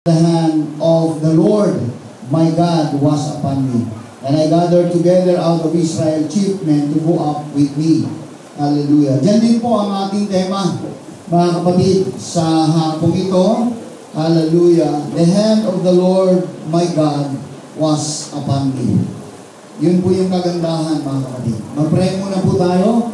The hand of the Lord my God was upon me, and I gathered together out of Israel chief men to go up with me. Hallelujah. Diyan din po ang ating tema, mga kapatid, sa hapong ito. Hallelujah. The hand of the Lord my God was upon me. Yun po yung kagandahan, mga kapatid. Mag-pray muna po tayo.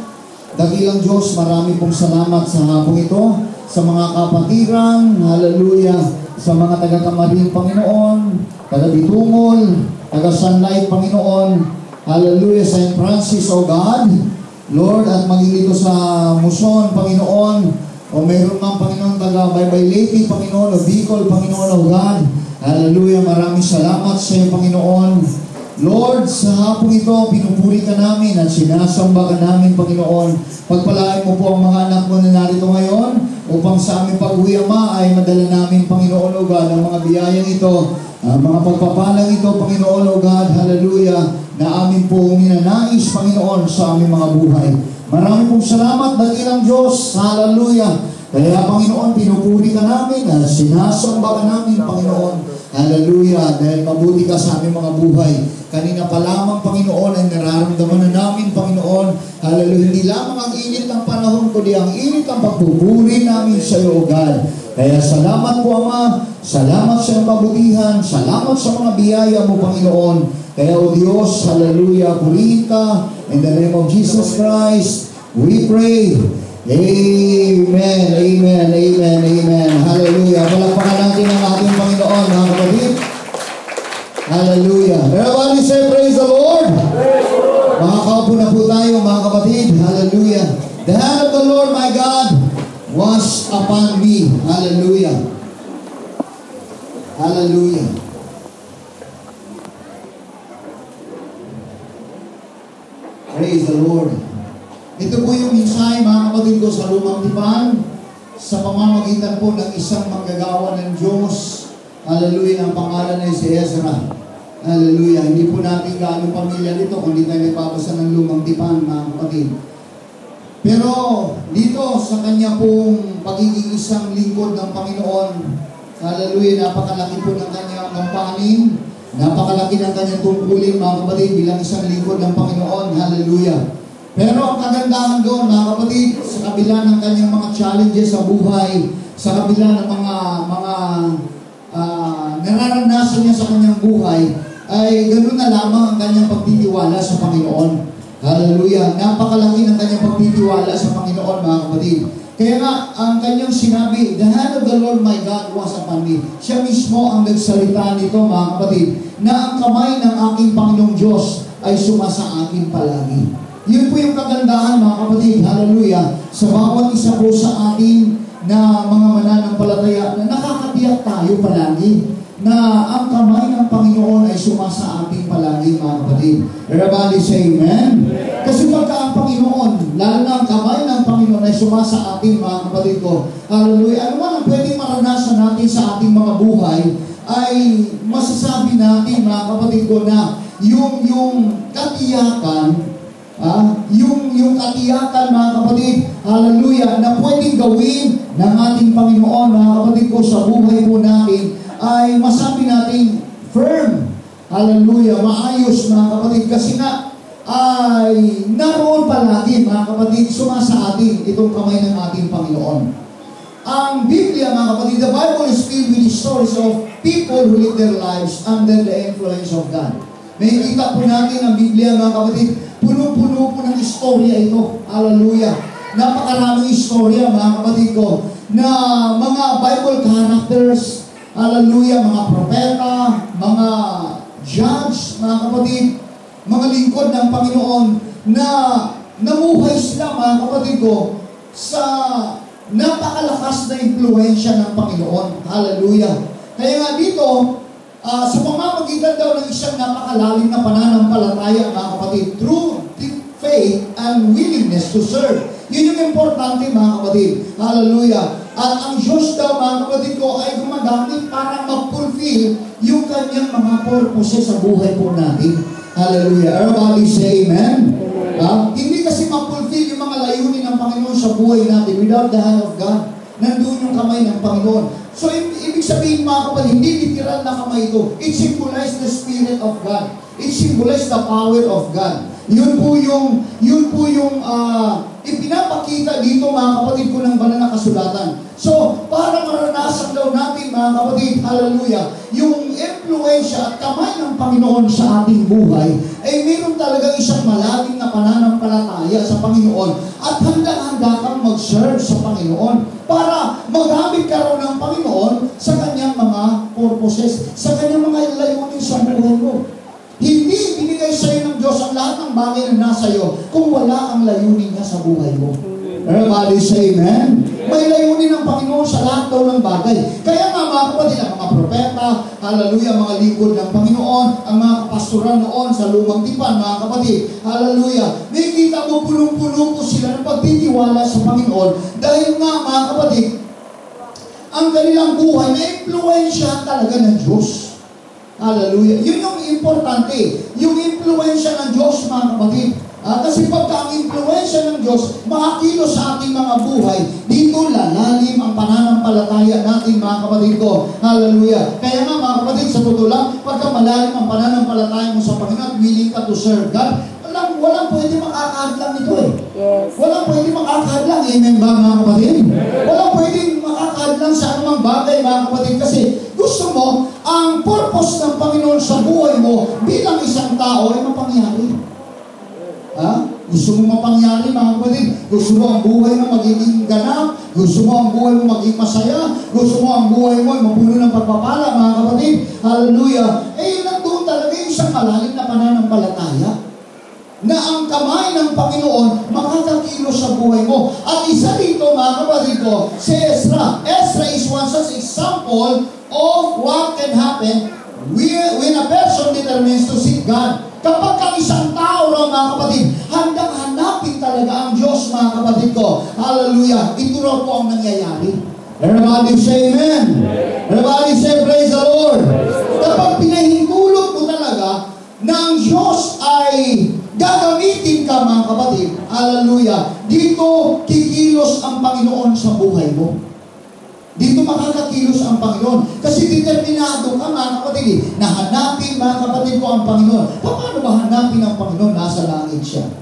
Dakilang Diyos, marami pong salamat sa hapong ito, sa mga kapatiran, hallelujah, sa mga taga-Kamarin, Panginoon, taga-Bitungol, taga-Sunlight, Panginoon, hallelujah, St. Francis, O God, Lord, at maging dito sa Muson, Panginoon, o mayroon ng Panginoon, taga-Baybay Lady, Panginoon, o Bicol, Panginoon, O God, hallelujah, maraming salamat sa iyo, Panginoon. Lord, sa hapong ito, pinupuri ka namin at sinasamba ka namin, Panginoon. Pagpalain mo po ang mga anak mo na narito ngayon upang sa aming pag-uwi, Ama, ay madala namin, Panginoon, O God, ang mga biyayang ito, mga pagpapalang ito, Panginoon, O God, hallelujah, na amin po ninanais, Panginoon, sa aming mga buhay. Maraming pong salamat, dakilang Diyos, hallelujah. Kaya, Panginoon, pinupuri ka namin at sinasamba ka namin, Panginoon. Hallelujah, dahil mabuti ka sa aming mga buhay. Kanina pa lamang, Panginoon, ay nararamdaman na namin, Panginoon. Hallelujah, hindi lamang ang init ng panahon, kundi ang init ang pagpupuri namin sa iyo, O God. Kaya salamat po, Ama. Salamat sa iyong kabutihan. Salamat sa mga biyaya mo, Panginoon. Kaya, O Diyos, hallelujah, purihin ka. In the name of Jesus Christ, we pray. Amen, amen, amen, amen. Hallelujah. Palakpakan natin ang ating Panginoon, mga kapatid. Hallelujah. Everybody say, praise the Lord. Makakaupo na po tayo, mga kapatid. Hallelujah. The hand of the Lord my God was upon me. Hallelujah. Hallelujah. Praise the Lord. Ito po yung mensahe, mga kapatid ko, sa Lumang Tipan, sa pamamagitan po ng isang manggagawa ng Diyos. Hallelujah, ang pangalan ay si Ezra. Hallelujah. Hindi po natin gaano pamilya nito kung hindi tayo nagbabasa ng Lumang Tipan, mga kapatid. Pero dito, sa kanya pong pagiging isang lingkod ng Panginoon, hallelujah, napakalaki po ng kanyang kampanin, napakalaki ng kanyang tungkulin, mga kapatid, bilang isang lingkod ng Panginoon. Hallelujah. Pero ang kagandahan doon, mga kapatid, sa kabila ng kanyang mga challenges sa buhay, sa kabila ng mga nararanasan niya sa kanyang buhay, ay ganoon na lamang ang kanyang pagtitiwala sa Panginoon. Hallelujah! Napakalaki ng kanyang pagtitiwala sa Panginoon, mga kapatid. Kaya nga, ang kanyang sinabi, the hand of the Lord my God was upon me. Siya mismo ang nagsalita nito, mga kapatid, na ang kamay ng aking Panginoong Diyos ay sumasa akin palagi. Yun po yung kagandahan, mga kapatid, hallelujah, sa bawat isa po sa atin na mga mananampalataya na nakakatiyak tayo palagi na ang kamay ng Panginoon ay sumasa atin palagi, mga kapatid. Everybody say amen? Kasi pagka ang Panginoon, lalo na ang kamay ng Panginoon ay sumasa atin, mga kapatid ko, hallelujah, ano man ang pwedeng maranasan natin sa ating mga buhay, ay masasabi natin, mga kapatid ko, na yung katiyakan, yung katiyakan, mga kapatid, hallelujah, na pwedeng gawin ng ating Panginoon, mga kapatid ko, sa buhay po natin, ay masabi natin firm, hallelujah, maayos, mga kapatid, kasi nga, ay naroon palagi, mga kapatid, sumasa atin itong kamay ng ating Panginoon. Ang Biblia, mga kapatid, the Bible is filled with stories of people who live their lives under the influence of God. May kita po natin ang Biblia, mga kapatid, puno-puno po ng istorya ito. Hallelujah. Napakaraming istorya, mga kapatid ko, na mga Bible characters, hallelujah, mga propeta, mga judge, mga kapatid, mga lingkod ng Panginoon, na namuhay sila, mga kapatid ko, sa napakalakas na impluensya ng Panginoon. Hallelujah. Kaya nga dito, sa pamamagitan daw ng isang napakalalim na pananampalataya, mga kapatid, through faith and willingness to serve. Yun yung importante, mga kapatid. Hallelujah. At ang Diyos daw, mga kapatid ko, ay gumagamit para mag-fulfill yung kanyang mga purposes sa buhay po natin. Hallelujah. Everybody say amen. Hindi kasi mag-fulfill yung mga layunin ng Panginoon sa buhay natin without the hand of God. Nandun yung kamay ng Panginoon. So, ibig sabihin mga kapatid, hindi literal na kamay ito. It symbolizes the Spirit of God. It symbolizes the power of God. Yun po yung ipinapakita dito mga kapatid ko ng banal na kasulatan. So, para maranasan daw natin mga kapatid, hallelujah, yung influensya at kamay ng Panginoon sa ating buhay, ay mayroon talagang isang malalim na pananampalataya sa Panginoon at handa-handa kang mag-serve sa Panginoon para magamit ka raw ng Panginoon sa kanyang mga purposes, sa kanyang mga layunin sa buhay mo. Hindi binigay sa iyo ng Diyos ang lahat ng bagay na nasa iyo kung wala ang layunin niya sa buhay mo. Everybody say amen? May layunin ng Panginoon sa lahat daw ng bagay. Kaya nga mga kapatid, ang mga propeta, hallelujah, mga lingkod ng Panginoon, ang mga pastoral noon sa lumang tipan, mga kapatid, hallelujah, may kita mo punong-puno po sila ng pagtitiwala sa Panginoon dahil nga mga kapatid, ang kanilang buhay na impluensya talaga ng Diyos. Hallelujah. Yun yung importante. Yung impluensya ng Diyos, mga kapatid. Kasi pagka ang impluensya ng Diyos makakilos sa ating mga buhay, dito lalalim ang pananampalataya natin, mga kapatid ko. Hallelujah. Kaya nga mga kapatid, sa totoo lang, pagka malalim ang pananampalataya mo sa Panginoon at willing ka to serve God, walang pwede makakahadlang nito eh. Yes. Walang pwede makakahadlang. Amen ba mga kapatid? Walang pwede makakahadlang sa anumang bagay mga kapatid kasi gusto mo ang purpose ng Panginoon sa buhay mo bilang isang tao ay mapangyari. Gusto mo mapangyari mga kapatid? Gusto mo ang buhay mo magiging ganap? Gusto mo ang buhay mo maging masaya? Gusto mo ang buhay mo ay mapuno ng pagpapala mga kapatid? Hallelujah! Eh nandun talaga yung isang malalim na pananampalataya na ang kamay ng Panginoon makakakilos sa buhay mo. At isa dito mga kapatid ko, si Ezra. Ezra is one such example of what can happen when a person determines to seek God. Kapag ang isang tao raw mga kapatid, handang hanapin talaga ang Diyos mga kapatid ko. Hallelujah! Ito raw po ang nangyayari. Everybody say amen. Everybody say praise the Lord. Kapag pinahintulot mo talaga na ang Diyos ay gagamitin ka mga kapatid, hallelujah, dito kikilos ang Panginoon sa buhay mo. Dito makakakilos ang Panginoon. Kasi determinado ka mga kapatid na hanapin mga kapatid ko ang Panginoon. Paano ba hanapin ang Panginoon? Nasa langit siya.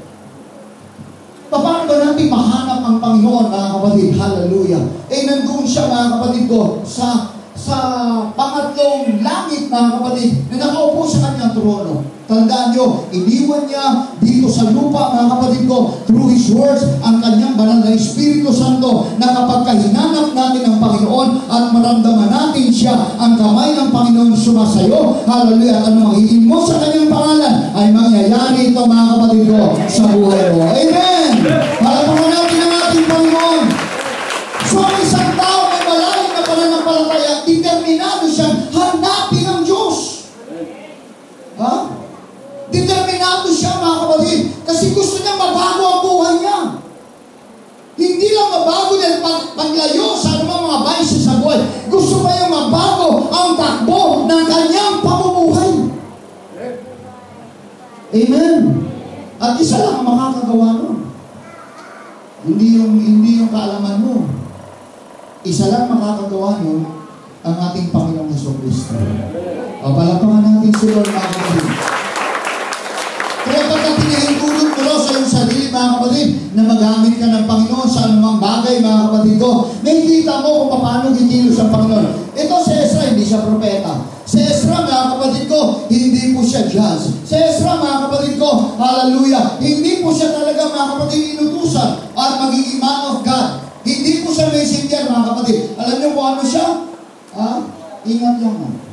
Paano ba natin mahanap ang Panginoon mga kapatid? Hallelujah. Nandun siya mga kapatid ko sa pangatlong langit mga kapatid na nakaupo sa kanyang trono. Tandaan nyo, iniwan niya dito sa lupa mga kapatid ko through His words ang kanyang banal na Espiritu Santo na kapag kahinanap natin ang Panginoon at maramdaman natin siya, ang kamay ng Panginoon sumasayo, hallelujah, at ano magiging mo sa kanyang pangalan ay mangyayari ito mga kapatid ko sa buhay mo. Amen! Palapakan natin ang ating Panginoon. So ang isang tao may malalim na pananampalataya, determinado siyang hanapin ang Diyos. Determinado siya mga kapatid kasi gusto niya mabago ang buhay niya. Hindi lang mabago dahil paglayo sa mga vices sa buhay. Gusto pa yung mabago ang takbo ng kanyang pamumuhay. Amen. At isa lang ang makakagawa nun. Hindi yung kaalaman mo. Isa lang makakagawa nun ang ating Panginoong Jesucristo. Palapakan natin si Lord mga kapatid. Kaya pagka pinahintulot mo raw sa iyong sarili mga kapatid na magamit ka ng Panginoon sa anumang bagay mga kapatid ko, may kita mo kung paano kikilos ang Panginoon. Ito si Ezra, hindi siya propeta. Si Ezra mga kapatid ko, hindi po siya judge. Si Ezra mga kapatid ko, hallelujah, hindi po siya talaga mga kapatid inutusan at magiging man of God. Hindi po siya messenger mga kapatid. Alam niyo kung ano siya? Ingat yaman.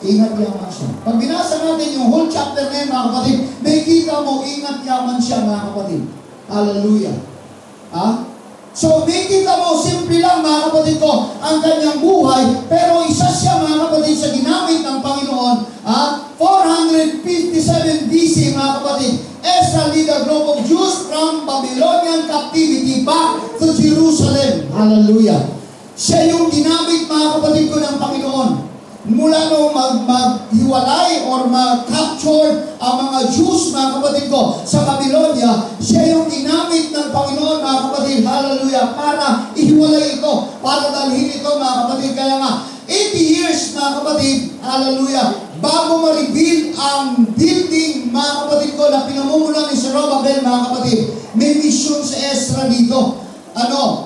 Ingat yaman siya. Pag binasa natin yung whole chapter na yun mga kapatid, may kita mo, ingat yaman siya mga kapatid. Hallelujah. So may kita mo, simple lang mga kapatid ko, ang kanyang buhay, pero isa siya mga kapatid sa ginamit ng Panginoon. 457 BC mga kapatid, Ezra lead a group of Jews from Babylonian captivity back to Jerusalem. Hallelujah. Siya yung ginamit mga kapatid ko ng Panginoon. mula nung maghiwalay or mag-capture ang mga Jews, mga kapatid ko, sa Babylonia, siya yung ginamit ng Panginoon, mga kapatid, hallelujah, para ihiwalay ito, para dalhin ito, mga kapatid. Kaya nga, 80 years, mga kapatid, hallelujah, bago ma-reveal ang building, mga kapatid ko, na pinamumulan ni Zerubbabel, mga kapatid, may mission si Ezra dito.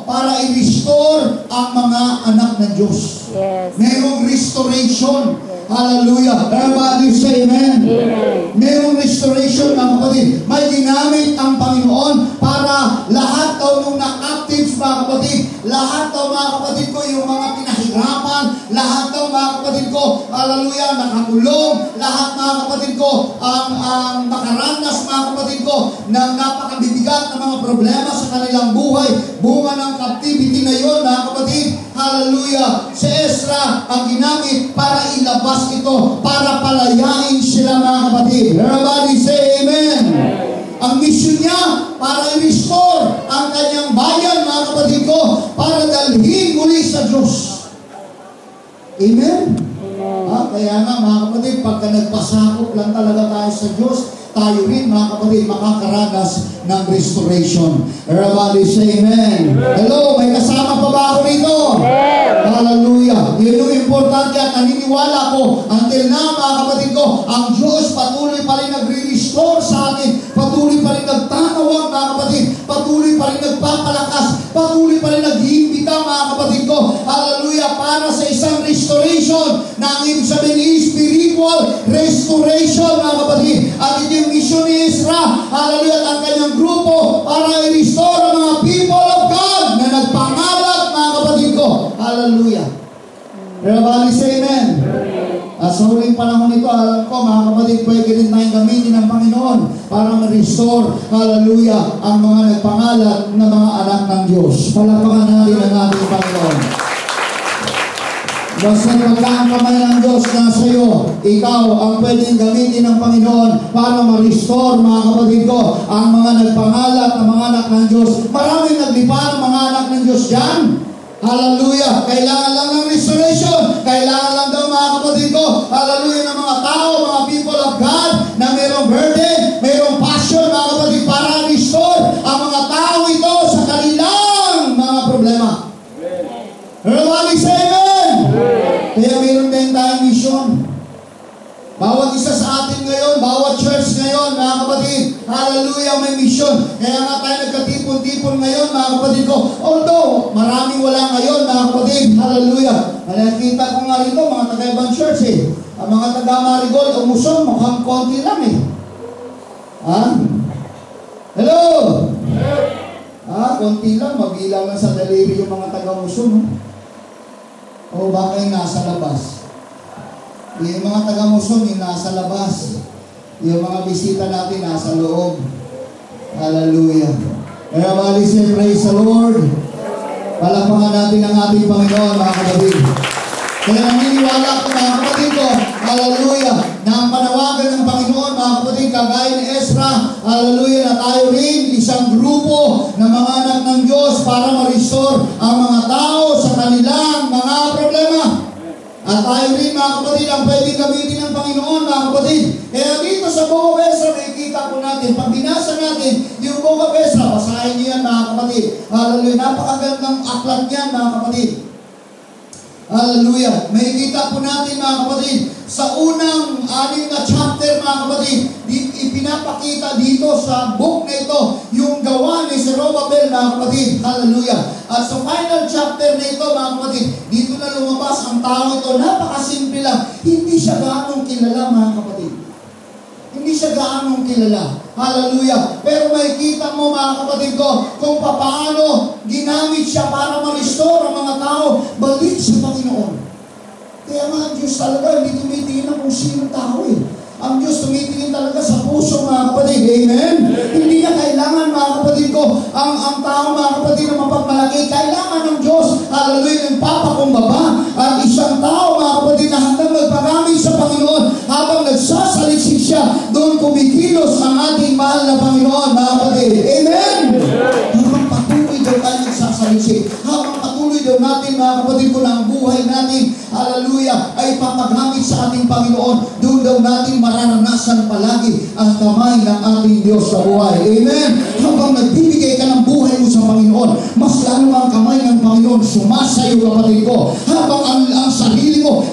Para i-restore ang mga anak ng Diyos. Yes. Mayroong restoration. Yes. Hallelujah. Everybody say amen. Amen. Mayroong restoration, mga kapatid. May ginamit ang Panginoon para lahat daw nung na-active, mga kapatid, lahat daw, mga kapatid ko, yung mga pinahirapan, lahat daw, mga kapatid ko, hallelujah, nakakulong, lahat, mga kapatid ko, ang nakaranas, mga kapatid ko, ng napakabibigat na mga problema sa kanilang buhay, bunga ng captivity na yun, mga kapatid, hallelujah, si Ezra ang ginamit para ilabas ito, para palayain sila, mga kapatid. Everybody say amen. Ang mission niya para i-restore ang kanyang bayan, mga kapatid ko, para dalhin muli sa Diyos. Amen? Kaya nga, mga kapatid, pagka nagpasakop lang talaga tayo sa Diyos, tayo rin, mga kapatid, makakaranas ng restoration. Everybody say amen. Hello, may kasama pa ba ako rito? Hallelujah. Yun yung importante at naniniwala ko until now, mga kapatid ko, ang Diyos patuloy pa rin nagre-restore sa atin, patuloy pa rin nagtatawag, mga kapatid, patuloy pa rin nagpapalakas, patuloy pa rin nag-iimbita, mga kapatid ko, hallelujah, para sa isang restoration na ang ibig sabihin is spiritual restoration, mga kapatid. At ito yung mission ni Ezra, hallelujah, at ang kanyang grupo para i-restore ang mga people of God na nagpangalat, mga kapatid ko. Hallelujah. Everybody say amen. Sa huling panahon ito, alam ko, mga kapatid, pwede rin tayong gamitin ng Panginoon para ma-restore, hallelujah, ang mga nagpangalat na mga anak ng Diyos. Palapakan natin ang ating Panginoon. Basta pagka ang kamay ng Diyos na sa iyo, ikaw ang pwedeng gamitin ng Panginoon para ma-restore, mga kapatid ko, ang mga nagpangalat na mga anak ng Diyos. Maraming naglipa ng mga anak ng Diyos dyan. Hallelujah! Kailangan lang ng restoration. Kailangan lang daw, mga kapatid ko, hallelujah, ng mga tao, mga people of God, na mayroong burden, mayroong passion, mga kapatid, para restore ang mga tao ito sa kanilang mga problema. Everybody say amen! Kaya mayroon din tayong mission. Bawat isa sa atin ngayon, bawat church ngayon, mga kapatid, hallelujah, may mission. Kaya nga tayo nagkatipon-tipon ngayon, mga kapatid ko. Although, maraming wala ngayon, mga kapatid, hallelujah. Nakita ko nga rito, mga taga-ibang church ang mga taga-Marigold, Umuson, mukhang konti lang Hello? Konti lang, mabilang lang sa daliri yung mga taga-Umuson. O baka yung nasa labas. Yung mga taga-Muson, yung nasa labas. Yung mga bisita natin, nasa loob. Hallelujah. Everybody say, praise the Lord. Palakpakan natin ang ating Panginoon, mga kapatid. Kaya naniniwala ko, mga kapatid ko, hallelujah, na ang panawagan ng Panginoon, mga kapatid, kagaya ni Ezra, hallelujah, na tayo rin isang grupo na mga anak ng Diyos para ma-restore ang mga tao sa kanilang mga problema. At tayo rin, mga kapatid, ang pwedeng gamitin ng Panginoon, mga kapatid. Kaya dito sa Book of Ezra, nakikita po natin, pag binasa natin yung Book of Ezra, basahin niyo yan, mga kapatid. Hallelujah, napakagandang aklat niyan, mga kapatid. Hallelujah. May kita po natin, mga kapatid, sa unang 6 na chapter, mga kapatid, ipinapakita dito sa book na ito yung gawa ni Zerubbabel, mga kapatid. Hallelujah. At sa final chapter na ito, mga kapatid, dito na lumabas ang tao ito. Napakasimple lang. Hindi siya gaanong kilala, mga kapatid. Hindi siya gaanong kilala. Hallelujah. Pero makikita mo, mga kapatid ko, kung paano ginamit siya para ma-restore ang mga tao balik sa Panginoon. Kaya nga, ang Diyos talaga, hindi tumitingin kung sino tao Ang Diyos tumitingin talaga sa puso, mga kapatid. Amen? Hindi niya kailangan, mga kapatid ko, ang tao, mga kapatid, na mapagmalaki. Kailangan ng Diyos, hallelujah, ng papakumbaba. At isang tao, mga kapatid, na hanggang magparami sa Panginoon, habang nagsasaliksik siya, doon kumikilos ang ating mahal na Panginoon, mga kapatid. Amen? Habang patuloy daw tayo nagsasaliksik. Habang patuloy daw natin, mga kapatid ko, ng buhay natin, hallelujah, hallelujah, ay papagamit sa ating Panginoon, doon daw natin mararanasan palagi ang kamay ng ating Diyos sa buhay. Amen? Habang nagbibigay ka ng buhay mo sa Panginoon, mas lalo ang kamay ng Panginoon sumasayo, kapatid ko. Habang ang sarili mo